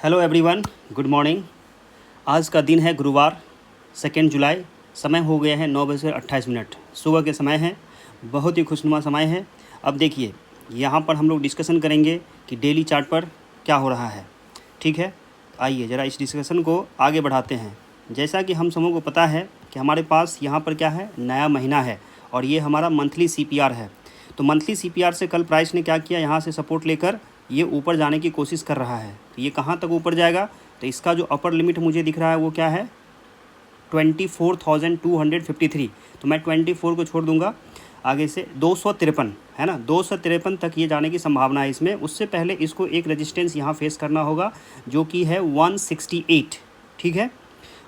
Hello everyone, good morning. आज का दिन है गुरुवार 2 जुलाई। समय हो गया है 9:28। सुबह के समय है, बहुत ही खुशनुमा समय है। अब देखिए, यहाँ पर हम लोग डिस्कशन करेंगे कि डेली चार्ट पर क्या हो रहा है। ठीक है, आइए ज़रा इस डिस्कशन को आगे बढ़ाते हैं। जैसा कि हम सबों को पता है कि हमारे पास यहाँ पर क्या है, नया महीना है और ये हमारा मंथली CPR है। तो मंथली CPR से कल प्राइस ने क्या किया, यहाँ से सपोर्ट लेकर ये ऊपर जाने की कोशिश कर रहा है। तो ये कहाँ तक ऊपर जाएगा, तो इसका जो अपर लिमिट मुझे दिख रहा है वो क्या है, 24,253। तो मैं 24 को छोड़ दूंगा, आगे से 253 है ना, 253 तक ये जाने की संभावना है इसमें। उससे पहले इसको एक रेजिस्टेंस यहाँ फेस करना होगा जो कि है 168। ठीक है,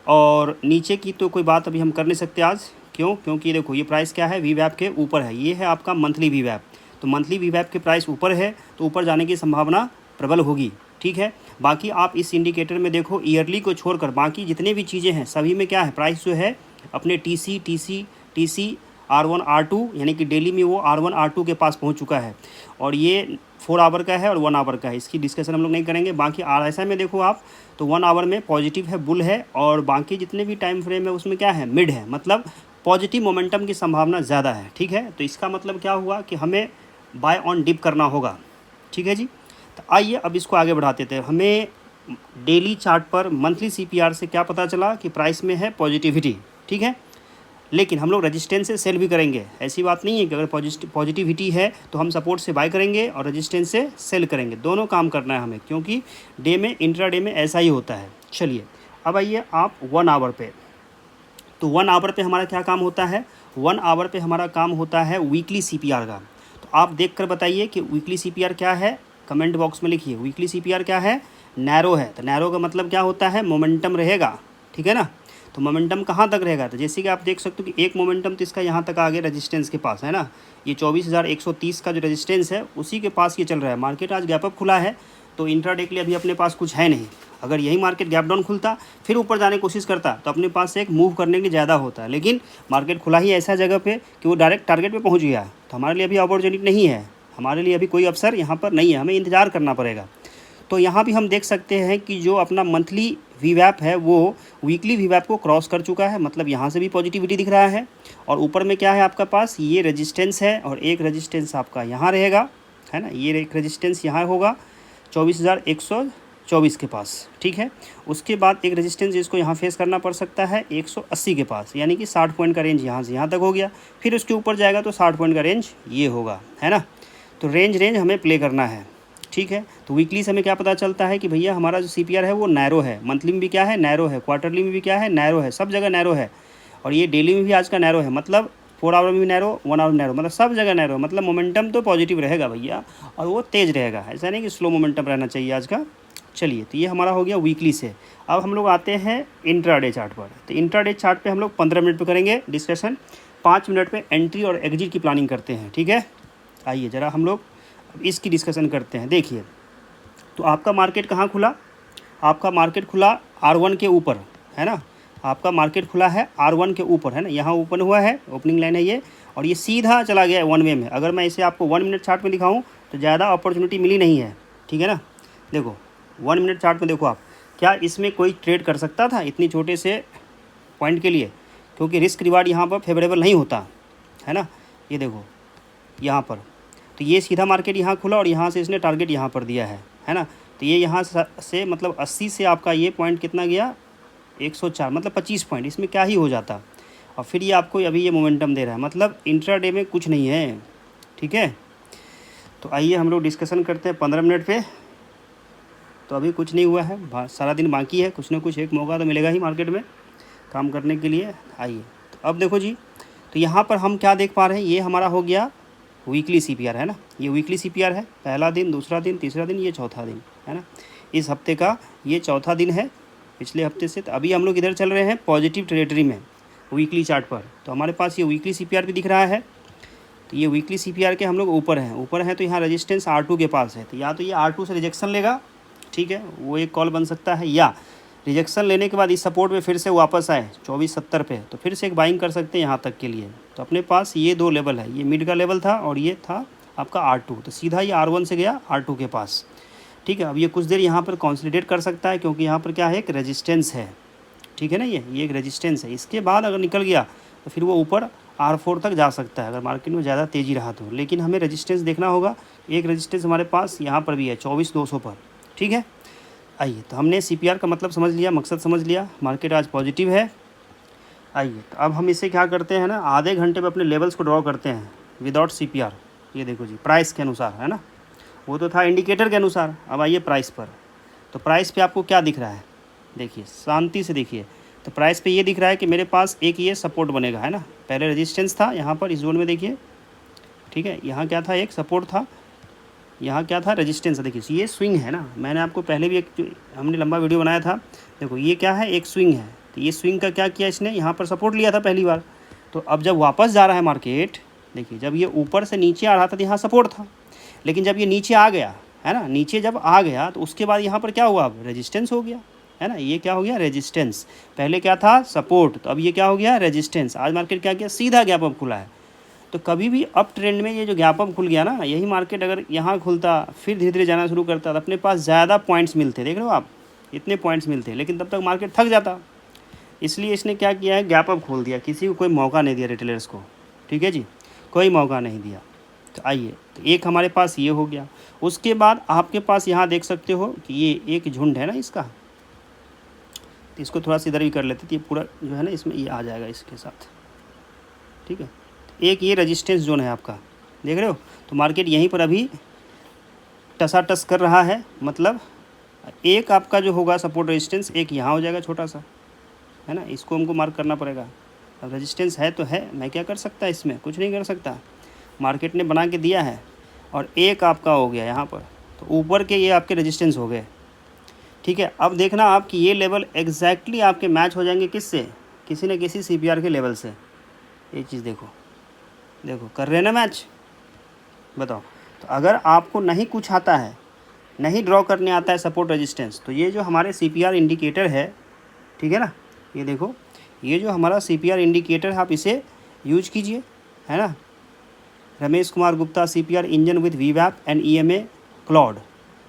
और नीचे की तो कोई बात अभी हम कर नहीं सकते आज। क्यों? क्योंकि देखो ये प्राइस क्या है, वीवैप के ऊपर है। ये है आपका मंथली वीवैप, तो मंथली वीवैप के प्राइस ऊपर है तो ऊपर जाने की संभावना प्रबल होगी। ठीक है, बाकी आप इस इंडिकेटर में देखो, ईयरली को छोड़कर बाकी जितने भी चीज़ें हैं सभी में क्या है, प्राइस जो है अपने टी सी R1 R2 यानी कि डेली में वो R1 R2 के पास पहुंच चुका है। और ये 4 आवर का है और 1 आवर का है, इसकी डिस्कशन हम लोग नहीं करेंगे। बाकी RSI में देखो आप, तो 1 आवर में पॉजिटिव है, बुल है, और बाकी जितने भी टाइम फ्रेम है उसमें क्या है, मिड है, मतलब पॉजिटिव मोमेंटम की संभावना ज़्यादा है। ठीक है, तो इसका मतलब क्या हुआ कि हमें बाय ऑन डिप करना होगा। ठीक है जी, तो आइए अब इसको आगे बढ़ाते थे। हमें डेली चार्ट पर मंथली CPR से क्या पता चला कि प्राइस में है पॉजिटिविटी। ठीक है, लेकिन हम लोग रेजिस्टेंस से सेल भी करेंगे। ऐसी बात नहीं है कि अगर पॉजिटिविटी है तो हम सपोर्ट से बाय करेंगे और रेजिस्टेंस से सेल करेंगे, दोनों काम करना है हमें, क्योंकि डे में, इंट्रा डे में ऐसा ही होता है। चलिए अब आइए आप 1 आवर पे। तो 1 आवर पे हमारा क्या काम होता है, 1 आवर पे हमारा काम होता है वीकली CPR का। तो आप देख कर बताइए कि वीकली CPR क्या है, कमेंट बॉक्स में लिखिए। वीकली CPR क्या है, नैरो है। तो नैरो का मतलब क्या होता है, मोमेंटम रहेगा। ठीक है ना, तो मोमेंटम कहाँ तक रहेगा, तो जैसे कि आप देख सकते हो कि एक मोमेंटम तो इसका यहाँ तक आगे रेजिस्टेंस के पास है ना, ये 24,130 का जो रेजिस्टेंस है उसी के पास ये चल रहा है। मार्केट आज गैप अप खुला है, तो इंट्राडे के लिए अभी अपने पास कुछ है नहीं। अगर यही मार्केट गैप डाउन खुलता फिर ऊपर जाने की कोशिश करता तो अपने पास एक मूव करने की ज़्यादा होता है, लेकिन मार्केट खुला ही ऐसा जगह पे कि वो डायरेक्ट टारगेट पे पहुंच गया। तो हमारे लिए अभी अपॉर्चुनिटी नहीं है, हमारे लिए अभी कोई अवसर यहाँ पर नहीं है, हमें इंतज़ार करना पड़ेगा। तो यहाँ भी हम देख सकते हैं कि जो अपना मंथली वीवैप है वो वीकली वीवैप को क्रॉस कर चुका है, मतलब यहाँ से भी पॉजिटिविटी दिख रहा है। और ऊपर में क्या है आपका पास, ये रेजिस्टेंस है और एक रेजिस्टेंस आपका यहाँ रहेगा, है ना, ये एक रेजिस्टेंस यहाँ होगा 24,124 के पास। ठीक है, उसके बाद एक रेजिस्टेंस जिसको यहाँ फेस करना पड़ सकता है 180 के पास, यानी कि 60 पॉइंट का रेंज यहाँ से यहाँ तक हो गया। फिर उसके ऊपर जाएगा तो 60 पॉइंट का रेंज ये होगा, है ना। तो रेंज हमें प्ले करना है। ठीक है, तो वीकली से हमें क्या पता चलता है कि भैया हमारा जो CPR है वो नैरो है, मंथली में भी क्या है, नैरो है, क्वार्टरली में भी क्या है, नैरो है, सब जगह नैरो है। और ये डेली में भी आज का नैरो है, मतलब 4 आवर में भी नैरो, 1 आवर नैरो, मतलब सब जगह नैरो, मतलब मोमेंटम तो पॉजिटिव रहेगा भैया, और वो तेज़ रहेगा, ऐसा नहीं कि स्लो मोमेंटम रहना चाहिए आज का। चलिए, तो ये हमारा हो गया वीकली से। अब हम लोग आते हैं इंट्राडे चार्ट पर। तो इंट्राडे चार्ट पे हम लोग 15 मिनट पे करेंगे डिस्कशन, 5 मिनट पे एंट्री और एग्जिट की प्लानिंग करते हैं। ठीक है, आइए ज़रा हम लोग इसकी डिस्कशन करते हैं। देखिए, तो आपका मार्केट कहाँ खुला, आपका मार्केट खुला R1 के ऊपर, है ना, आपका मार्केट खुला है R1 के ऊपर, है ना, यहाँ ओपन हुआ है, ओपनिंग लाइन है ये, और ये सीधा चला गया है 1 वे में। अगर मैं इसे आपको 1 मिनट चार्ट में दिखाऊं तो ज़्यादा अपॉर्चुनिटी मिली नहीं है। ठीक है ना, देखो 1 मिनट चार्ट में देखो आप, क्या इसमें कोई ट्रेड कर सकता था इतनी छोटे से पॉइंट के लिए, क्योंकि रिस्क रिवार्ड यहाँ पर फेवरेबल नहीं होता, है ना। ये देखो यहाँ पर, तो ये सीधा मार्केट यहाँ खुला और यहाँ से इसने टारगेट यहाँ पर दिया है ना। तो ये यहाँ से मतलब 80 से आपका ये पॉइंट कितना गया, 104, मतलब 25 पॉइंट, इसमें क्या ही हो जाता। और फिर ये आपको अभी ये मोमेंटम दे रहा है, मतलब इंट्राडे में कुछ नहीं है। ठीक है, तो आइए हम लोग डिस्कशन करते हैं 15 मिनट पे। तो अभी कुछ नहीं हुआ है, सारा दिन बाकी है, कुछ ना कुछ एक मौका तो मिलेगा ही मार्केट में काम करने के लिए। आइए, तो अब देखो जी, तो यहाँ पर हम क्या देख पा रहे हैं, ये हमारा हो गया वीकली CPR, है ना, ये वीकली CPR है, पहला दिन, दूसरा दिन, तीसरा दिन, ये चौथा दिन, है ना। इस हफ्ते का ये चौथा दिन है पिछले हफ्ते से। तो अभी हम लोग इधर चल रहे हैं पॉजिटिव टेरिटरी में वीकली चार्ट पर। तो हमारे पास ये वीकली CPR भी दिख रहा है। तो ये वीकली CPR के हम लोग ऊपर हैं, तो यहाँ रेजिस्टेंस R2 के पास है। तो या तो ये R2 से रिजेक्शन लेगा, ठीक है, वो एक कॉल बन सकता है, या रिजेक्शन लेने के बाद इस सपोर्ट पे फिर से वापस आए 2470 पे, तो फिर से एक बाइंग कर सकते हैं यहाँ तक के लिए। तो अपने पास ये 2 लेवल है, ये मिड का लेवल था और ये था आपका R2। तो सीधा ये R1 से गया R2 के पास। ठीक है। अब ये कुछ देर यहाँ पर कंसोलिडेट कर सकता है क्योंकि यहाँ पर क्या है, एक रेजिस्टेंस है, ठीक है ना, ये एक रेजिस्टेंस है। इसके बाद अगर निकल गया तो फिर वो ऊपर R4 तक जा सकता है अगर मार्केट में ज़्यादा तेज़ी रहा तो, लेकिन हमें रेजिस्टेंस देखना होगा। एक रेजिस्टेंस हमारे पास यहाँ पर भी है 24,200 पर, ठीक है। आइए, तो हमने CPR का मतलब समझ लिया, मकसद समझ लिया, मार्केट आज पॉजिटिव है। आइए, तो अब हम इसे क्या करते हैं ना, आधे घंटे में अपने लेवल्स को ड्रॉ करते हैं विदाउट CPR। ये देखो जी, प्राइस के अनुसार है ना, वो तो था इंडिकेटर के अनुसार। अब आइए प्राइस पर, तो प्राइस पे आपको क्या दिख रहा है, देखिए शांति से देखिए। तो प्राइस पे ये दिख रहा है कि मेरे पास एक ये सपोर्ट बनेगा, है ना। पहले रेजिस्टेंस था यहाँ पर इस जोन में, देखिए, ठीक है। यहाँ क्या था, एक सपोर्ट था, यहाँ क्या था, रेजिस्टेंस। देखिए ये स्विंग है ना, मैंने आपको पहले भी एक हमने लंबा वीडियो बनाया था। देखो ये क्या है, एक स्विंग है। तो ये स्विंग का क्या किया इसने, यहाँ पर सपोर्ट लिया था पहली बार। तो अब जब वापस जा रहा है मार्केट, देखिए जब ये ऊपर से नीचे आ रहा था तो यहाँ सपोर्ट था, लेकिन जब ये नीचे आ गया, है ना, नीचे जब आ गया तो उसके बाद यहाँ पर क्या हुआ, अब रेजिस्टेंस हो गया, है ना। ये क्या हो गया, रेजिस्टेंस। पहले क्या था, सपोर्ट, तो अब ये क्या हो गया, रेजिस्टेंस। आज मार्केट क्या किया, सीधा गैप अप खुला है। तो कभी भी अप ट्रेंड में ये जो गैप अप खुल गया ना, यही मार्केट अगर यहाँ खुलता फिर धीरे धीरे जाना शुरू करता तो अपने पास ज़्यादा पॉइंट्स मिलते, देख रहे हो आप, इतने पॉइंट्स मिलते, लेकिन तब तक मार्केट थक जाता। इसलिए इसने क्या किया है, गैप अप खोल दिया, किसी को कोई मौका नहीं दिया, रिटेलर्स को, ठीक है जी, कोई मौका नहीं दिया। तो आइए, तो एक हमारे पास ये हो गया। उसके बाद आपके पास यहाँ देख सकते हो कि ये एक झुंड है ना इसका, तो इसको थोड़ा सा इधर भी कर लेते, तो ये पूरा जो है ना इसमें ये आ जाएगा इसके साथ, ठीक है। एक ये रेजिस्टेंस जोन है आपका, देख रहे हो। तो मार्केट यहीं पर अभी टसाटस कर रहा है, मतलब एक आपका जो होगा सपोर्ट रेजिस्टेंस, एक यहाँ हो जाएगा छोटा सा, है ना, इसको हमको मार्क करना पड़ेगा। अब रेजिस्टेंस है तो है, मैं क्या कर सकता, इसमें कुछ नहीं कर सकता, मार्केट ने बना के दिया है। और एक आपका हो गया यहाँ पर, तो ऊपर के ये आपके रेजिस्टेंस हो गए, ठीक है। अब देखना आप कि ये लेवल एग्जैक्टली आपके मैच हो जाएंगे किससे, किसी न किसी CPR के लेवल से। ये चीज़ देखो, देखो कर रहे हैं ना मैच, बताओ। तो अगर आपको नहीं कुछ आता है, नहीं ड्रॉ करने आता है सपोर्ट रेजिस्टेंस, तो ये जो हमारे CPR इंडिकेटर है, ठीक है ना, ये देखो, ये जो हमारा CPR इंडिकेटर है, आप इसे यूज कीजिए, है ना। Ramesh Kumar Gupta, CPR engine with VWAP and EMA Claude,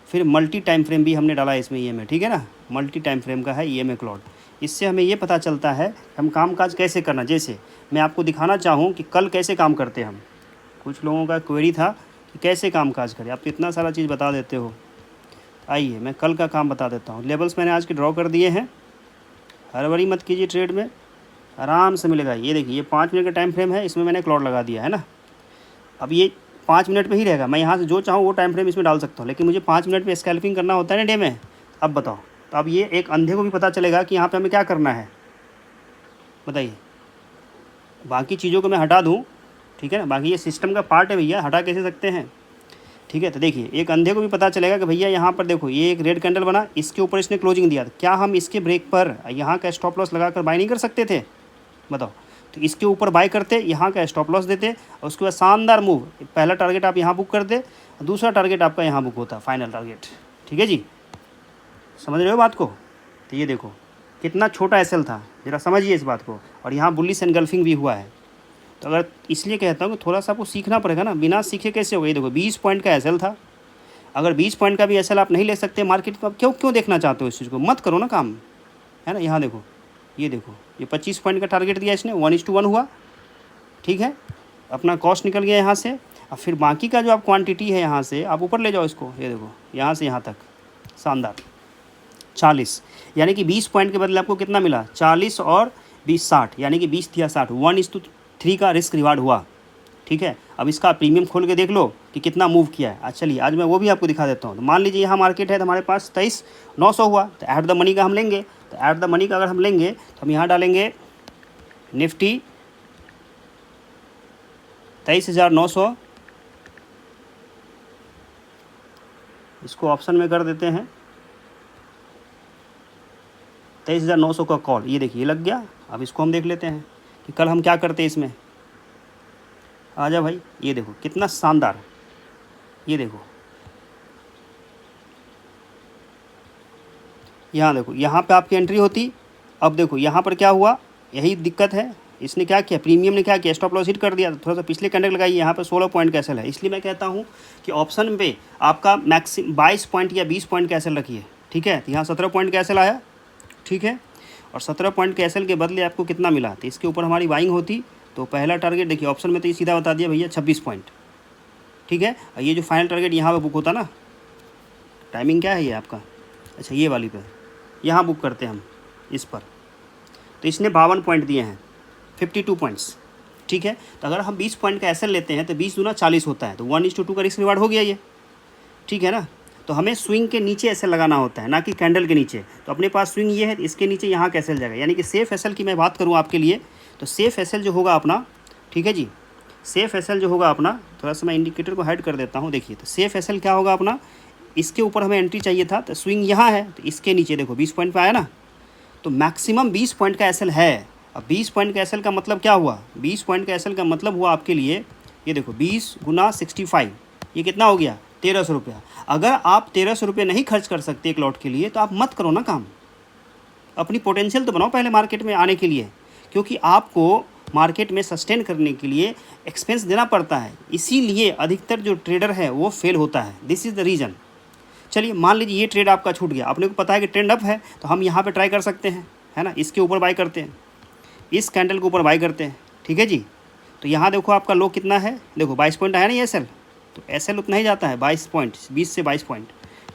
फिर मल्टी टाइम फ्रेम भी हमने डाला है इसमें EMA, ठीक है ना, मल्टी टाइम फ्रेम का है EMA क्लॉड। इससे हमें ये पता चलता है हम काम काज कैसे करना। जैसे मैं आपको दिखाना चाहूँ कि कल कैसे काम करते हैं हम, कुछ लोगों का क्वेरी था कि कैसे काम काज करें, आप तो इतना सारा चीज़ बता देते हो। आइए मैं कल का काम बता देता हूँ। लेवल्स मैंने आज के ड्रॉ कर दिए हैं, हड़बड़ी मत कीजिए, ट्रेड में आराम से मिलेगा। ये देखिए ये 5 मिनट का टाइम फ्रेम है, इसमें मैंने क्लॉड लगा दिया है ना। अब ये 5 मिनट में ही रहेगा, मैं यहाँ से जो चाहूँ वो टाइम फ्रेम इसमें डाल सकता हूँ, लेकिन मुझे 5 मिनट में स्कैल्पिंग करना होता है ना डे में। अब बताओ, तो अब ये एक अंधे को भी पता चलेगा कि यहाँ पे हमें क्या करना है, बताइए। बाकी चीज़ों को मैं हटा दूँ, ठीक है ना, बाकी ये सिस्टम का पार्ट है भैया, हटा कैसे सकते हैं, ठीक है। तो देखिए एक अंधे को भी पता चलेगा कि भैया यहाँ पर देखो ये एक रेड कैंडल बना, इसके ऊपर इसने क्लोजिंग दिया, क्या हम इसके ब्रेक पर यहाँ का स्टॉप लॉस लगाकर बाय नहीं कर सकते थे, बताओ। तो इसके ऊपर बाय करते, यहाँ का स्टॉप लॉस देते, और उसके बाद शानदार मूव, पहला टारगेट आप यहाँ बुक करते, दूसरा टारगेट आपका यहाँ बुक होता, फाइनल टारगेट, ठीक है जी, समझ रहे हो बात को। तो ये देखो कितना छोटा SL था, ज़रा समझिए इस बात को, और यहाँ बुलिश एनगल्फिंग भी हुआ है। तो अगर इसलिए कहता हूँ कि थोड़ा सा आपको सीखना पड़ेगा ना, बिना सीखे कैसे होगा। ये देखो 20 पॉइंट का SL था, अगर 20 पॉइंट का भी SL आप नहीं ले सकते मार्केट, तो आप क्यों देखना चाहते हो इस चीज़ को, मत करो ना काम, है ना। यहाँ देखो, ये देखो ये 25 पॉइंट का टारगेट दिया इसने, 1:1 हुआ, ठीक है। अपना कॉस्ट निकल गया यहाँ से। अब फिर बाकी का जो आप क्वांटिटी है यहाँ से आप ऊपर ले जाओ इसको, ये देखो यहाँ से यहाँ तक शानदार 40, यानी कि 20 पॉइंट के बदले आपको कितना मिला, 40 और 20 60, यानी कि 20 या 60, 1:3 का रिस्क रिवार्ड हुआ, ठीक है। अब इसका प्रीमियम खोल के देख लो कि कितना मूव किया है। अच्छा चलिए आज मैं वो भी आपको दिखा देता हूँ। तो मान लीजिए यहाँ मार्केट है तो हमारे पास 23,900 हुआ, तो ऐट द मनी का हम लेंगे। तो ऐट द मनी का अगर हम लेंगे तो हम यहाँ डालेंगे निफ्टी 23,900, इसको ऑप्शन में कर देते हैं 23,900 का कॉल, ये देखिए लग गया। अब इसको हम देख लेते हैं कि कल हम क्या करते हैं इसमें। आ जा भाई, ये देखो कितना शानदार, ये देखो यहाँ देखो, यहाँ पे आपकी एंट्री होती। अब देखो यहाँ पर क्या हुआ, यही दिक्कत है, इसने क्या किया, प्रीमियम ने क्या किया, स्टॉप लॉस हिट कर दिया। तो थोड़ा सा पिछले कैंडल लगाइए, यहाँ पे 16 पॉइंट का एसएल है, इसलिए मैं कहता हूँ कि ऑप्शन पे आपका मैक्सिमम 22 पॉइंट या 20 पॉइंट का एसएल रखिए, ठीक है। तो यहाँ 17 पॉइंट का एसएल आया, ठीक है, और 17 पॉइंट के एसएल के बदले आपको कितना मिला, तो इसके ऊपर हमारी बाइंग होती तो पहला टारगेट देखिए ऑप्शन में तो ये सीधा बता दिया भैया 26 पॉइंट, ठीक है। और ये जो फाइनल टारगेट यहाँ पे बुक होता ना, टाइमिंग क्या है ये आपका, अच्छा ये वाली पे यहाँ बुक करते हैं हम इस पर, तो इसने 52 पॉइंट दिए हैं, 52 पॉइंट्स, ठीक है। तो अगर हम 20 पॉइंट का एसएल लेते हैं तो 20 दूना 40 होता है, तो 1:2 का रिस्क रिवार्ड हो गया ये, ठीक है ना। तो हमें स्विंग के नीचे एसएल लगाना होता है, ना कि कैंडल के नीचे। तो अपने पास स्विंग ये है, इसके नीचे यहाँ का एसएल जाएगा, यानी कि सेफ एसएल की मैं बात करूँ आपके लिए, तो सेफ एसएल जो होगा अपना, ठीक है जी, सेफ एसएल जो होगा अपना, थोड़ा सा मैं इंडिकेटर को हाइड कर देता हूँ। देखिए तो सेफ एसएल क्या होगा अपना, इसके ऊपर हमें एंट्री चाहिए था, तो स्विंग यहाँ है, तो इसके नीचे देखो 20 पॉइंट पे आया ना, तो मैक्सिमम 20 पॉइंट का एसएल है। अब 20 पॉइंट का एसएल का मतलब क्या हुआ, 20 पॉइंट का एसएल का मतलब हुआ आपके लिए, ये देखो 20 गुना 65, ये कितना हो गया, 1300 रुपया। अगर आप 1300 रुपये नहीं खर्च कर सकते एक लॉट के लिए, तो आप मत करो ना काम, अपनी पोटेंशियल तो बनाओ पहले मार्केट में आने के लिए, क्योंकि आपको मार्केट में सस्टेन करने के लिए एक्सपेंस देना पड़ता है, इसीलिए अधिकतर जो ट्रेडर है वो फेल होता है, दिस इज़ द रीज़न। चलिए मान लीजिए ये ट्रेड आपका छूट गया, अपने को पता है कि ट्रेंड अप है, तो हम यहाँ पे ट्राई कर सकते हैं, है ना, इसके ऊपर बाई करते हैं, इस कैंडल के ऊपर बाई करते हैं, ठीक है जी। तो यहाँ देखो आपका लो कितना है, देखो 22 पॉइंट आया नहीं एसएल, तो एसएल उतना ही जाता है 22 पॉइंट, 20 से 22 पॉइंट,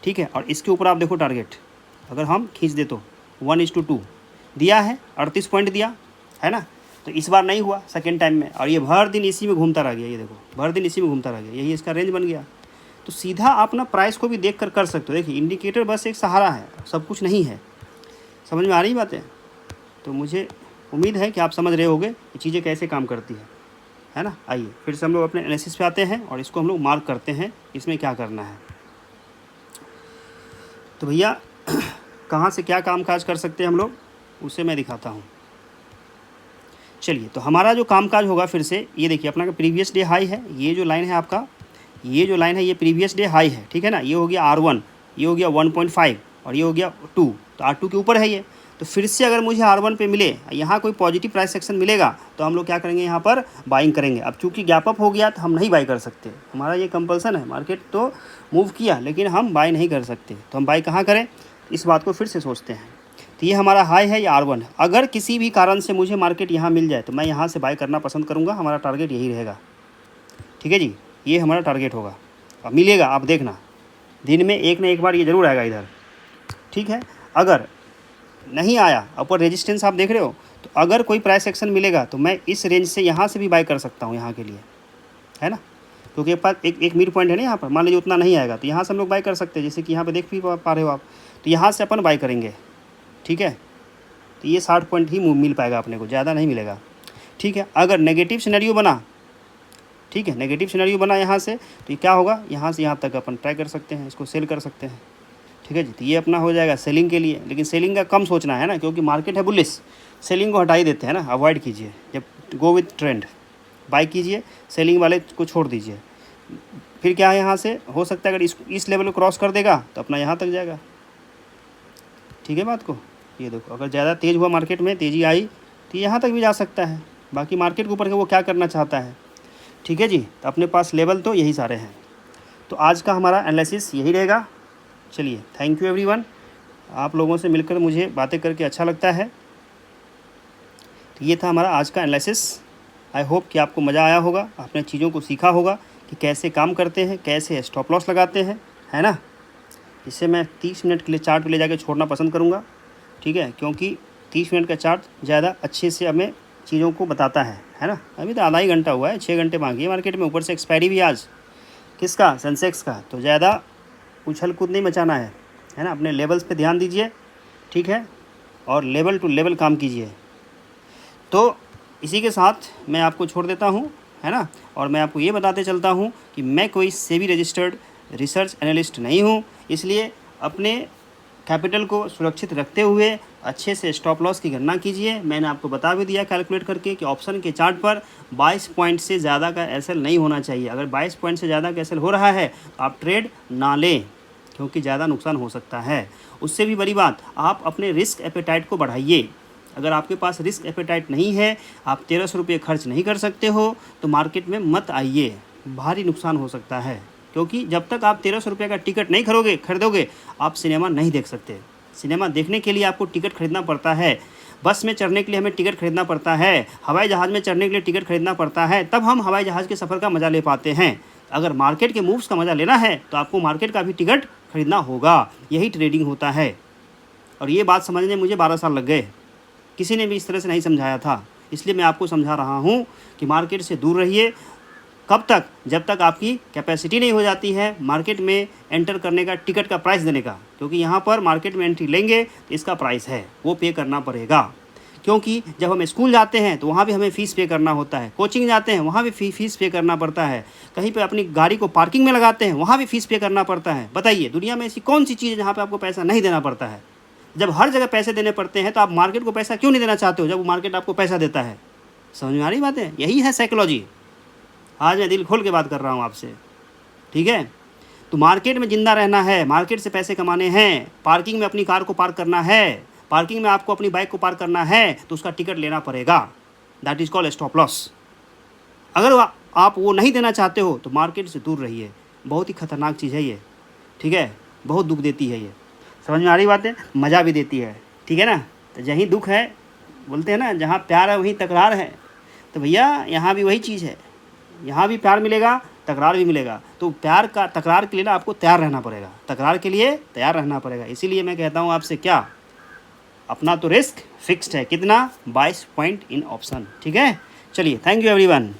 ठीक है। और इसके ऊपर आप देखो टारगेट अगर हम खींच दे तो 1:2 दिया है, 38 पॉइंट दिया है ना। तो इस बार नहीं हुआ सेकेंड टाइम में, और ये भर दिन इसी में घूमता रह गया, ये देखो भर दिन इसी में घूमता रह गया, यही इसका रेंज बन गया। तो सीधा आप ना प्राइस को भी देख कर सकते हो। देखिए इंडिकेटर बस एक सहारा है, सब कुछ नहीं है। समझ में आ रही बातें? तो मुझे उम्मीद है कि आप समझ रहे होंगे कि चीज़ें कैसे काम करती है ना। आइए फिर से हम लोग अपने एनालिसिस पे आते हैं और इसको हम लोग मार्क करते हैं, इसमें क्या करना है। तो भैया कहाँ से क्या काम काज कर सकते हैं हम लोग, उसे मैं दिखाता हूँ। चलिए तो हमारा जो कामकाज होगा फिर से, ये देखिए अपना का प्रीवियस डे हाई है, ये जो लाइन है आपका, ये जो लाइन है ये प्रीवियस डे हाई है, ठीक है ना। ये हो गया R1, ये हो गया 1.5 और ये हो गया 2, तो R2 के ऊपर है ये। तो फिर से अगर मुझे R1 पे मिले, यहाँ कोई पॉजिटिव प्राइस सेक्शन मिलेगा, तो हम लोग क्या करेंगे, यहाँ पर बाइंग करेंगे। अब चूँकि गैप अप हो गया तो हम नहीं बाई कर सकते, हमारा ये कंपल्सन है। मार्केट तो मूव किया लेकिन हम बाई नहीं कर सकते, तो हम बाई कहाँ करें, इस बात को फिर से सोचते हैं। तो ये हमारा हाई है, ये R1 है। अगर किसी भी कारण से मुझे मार्केट यहाँ मिल जाए तो मैं यहाँ से बाई करना पसंद करूँगा, हमारा टारगेट यही रहेगा, ठीक है जी। ये हमारा टारगेट होगा, अब मिलेगा आप देखना, दिन में एक न एक बार ये ज़रूर आएगा इधर, ठीक है। अगर नहीं आया, अपर रेजिस्टेंस आप देख रहे हो, तो अगर कोई प्राइस एक्शन मिलेगा तो मैं इस रेंज से यहाँ से भी बाई कर सकता हूँ यहाँ के लिए, है ना। क्योंकि एक मिड पॉइंट है ना यहाँ पर, मान लीजिए उतना नहीं आएगा तो यहाँ से हम लोग बाई कर सकते हैं, जैसे कि यहाँ पे देख भी पा रहे हो आप। तो यहाँ से अपन बाई करेंगे, ठीक है। तो ये 60 पॉइंट ही मिल पाएगा अपने को, ज़्यादा नहीं मिलेगा, ठीक है। अगर नेगेटिव सिनेरियो बना, ठीक है, नेगेटिव सिनेरियो बना यहाँ से, तो ये क्या होगा, यहाँ से यहाँ तक अपन ट्राई कर सकते हैं, इसको सेल कर सकते हैं, ठीक है जी। तो ये अपना हो जाएगा सेलिंग के लिए, लेकिन सेलिंग का कम सोचना है ना, क्योंकि मार्केट है बुलिश, सेलिंग को हटा ही देते हैं ना, अवॉइड कीजिए। जब गो विथ ट्रेंड बाई कीजिए, सेलिंग वाले को छोड़ दीजिए। फिर क्या है, यहाँ से हो सकता है अगर इस लेवल को क्रॉस कर देगा तो अपना यहाँ तक जाएगा, ठीक है बात को। ये देखो अगर ज़्यादा तेज़ हुआ मार्केट में, तेज़ी आई तो यहाँ तक भी जा सकता है, बाकी मार्केट के ऊपर के वो क्या करना चाहता है, ठीक है जी। तो अपने पास लेवल तो यही सारे हैं। तो आज का हमारा एनालिसिस यही रहेगा। चलिए थैंक यू एवरीवन, आप लोगों से मिलकर मुझे बातें करके अच्छा लगता है। तो ये था हमारा आज का एनालिसिस। आई होप कि आपको मज़ा आया होगा, आपने चीज़ों को सीखा होगा कि कैसे काम करते हैं, कैसे स्टॉप लॉस लगाते हैं, है ना। इसे मैं 30 मिनट के लिए चार्ट पे ले जाकर छोड़ना पसंद करूँगा, ठीक है, क्योंकि 30 मिनट का चार्ट ज़्यादा अच्छे से हमें चीज़ों को बताता है ना। अभी तो आधा ही घंटा हुआ है, 6 घंटे बाकी है मार्केट में, ऊपर से एक्सपायरी भी आज किसका, सेंसेक्स का। तो ज़्यादा उछल कूद नहीं मचाना है ना। अपने लेवल्स पे ध्यान दीजिए, ठीक है, और लेवल टू लेवल काम कीजिए। तो इसी के साथ मैं आपको छोड़ देता हूँ, है ना। और मैं आपको ये बताते चलता हूँ कि मैं कोई सेबी रजिस्टर्ड रिसर्च एनालिस्ट नहीं हूँ, इसलिए अपने कैपिटल को सुरक्षित रखते हुए अच्छे से स्टॉप लॉस की गणना कीजिए। मैंने आपको बता भी दिया कैलकुलेट करके कि ऑप्शन के चार्ट पर 22 पॉइंट से ज़्यादा का एसएल नहीं होना चाहिए। अगर 22 पॉइंट से ज़्यादा का एसएल हो रहा है तो आप ट्रेड ना लें, क्योंकि ज़्यादा नुकसान हो सकता है। उससे भी बड़ी बात, आप अपने रिस्क एपेटाइट को बढ़ाइए, अगर आपके पास रिस्क एपेटाइट नहीं है, आप 1300 रुपये खर्च नहीं कर सकते हो, तो मार्केट में मत आइए, भारी नुकसान हो सकता है। क्योंकि जब तक आप 1300 रुपये का टिकट नहीं खरीदोगे आप सिनेमा नहीं देख सकते। सिनेमा देखने के लिए आपको टिकट खरीदना पड़ता है, बस में चढ़ने के लिए हमें टिकट खरीदना पड़ता है, हवाई जहाज़ में चढ़ने के लिए टिकट खरीदना पड़ता है, तब हम हवाई जहाज़ के सफ़र का मज़ा ले पाते हैं। अगर मार्केट के मूव्स का मज़ा लेना है तो आपको मार्केट का भी टिकट खरीदना होगा। यही ट्रेडिंग होता है। और ये बात समझने में मुझे 12 साल लग गए, किसी ने भी इस तरह से नहीं समझाया था। इसलिए मैं आपको समझा रहा हूँ कि मार्केट से दूर रहिए। कब तक? जब तक आपकी कैपेसिटी नहीं हो जाती है मार्केट में एंटर करने का, टिकट का प्राइस देने का। क्योंकि यहाँ पर मार्केट में एंट्री लेंगे तो इसका प्राइस है, वो पे करना पड़ेगा। क्योंकि जब हम स्कूल जाते हैं तो वहाँ भी हमें फ़ीस पे करना होता है, कोचिंग जाते हैं वहाँ भी फ़ीस पे करना पड़ता है, कहीं पे अपनी गाड़ी को पार्किंग में लगाते हैं वहाँ भी फ़ीस पे करना पड़ता है। बताइए दुनिया में ऐसी कौन सी चीज़ है जहाँ पे आपको पैसा नहीं देना पड़ता है? जब हर जगह पैसे देने पड़ते हैं तो आप मार्केट को पैसा क्यों नहीं देना चाहते हो, जब मार्केट आपको पैसा देता है? समझ में आ रही बात है? यही है साइकोलॉजी। आज मैं दिल खोल के बात कर रहा हूँ आपसे, ठीक है? तो मार्केट में ज़िंदा रहना है, मार्केट से पैसे कमाने हैं, पार्किंग में अपनी कार को पार्क करना है, पार्किंग में आपको अपनी बाइक को पार्क करना है, तो उसका टिकट लेना पड़ेगा। That is called stop loss. अगर आप वो नहीं देना चाहते हो तो मार्केट से दूर रहिए। बहुत ही खतरनाक चीज़ है ये, ठीक है? बहुत दुख देती है ये। समझ में आ रही बात है? मज़ा भी देती है, ठीक है ना? तो जहीं दुख है, बोलते हैं ना जहाँ प्यार है वहीं तकरार है। तो भैया यहाँ भी वही चीज़ है, यहाँ भी प्यार मिलेगा, तकरार भी मिलेगा। तो प्यार का तकरार के लिए ना आपको तैयार रहना पड़ेगा, तकरार के लिए तैयार रहना पड़ेगा। इसीलिए मैं कहता हूँ आपसे, क्या अपना तो रिस्क फिक्स्ड है, कितना? 22 पॉइंट इन ऑप्शन, ठीक है? चलिए, थैंक यू एवरीवन।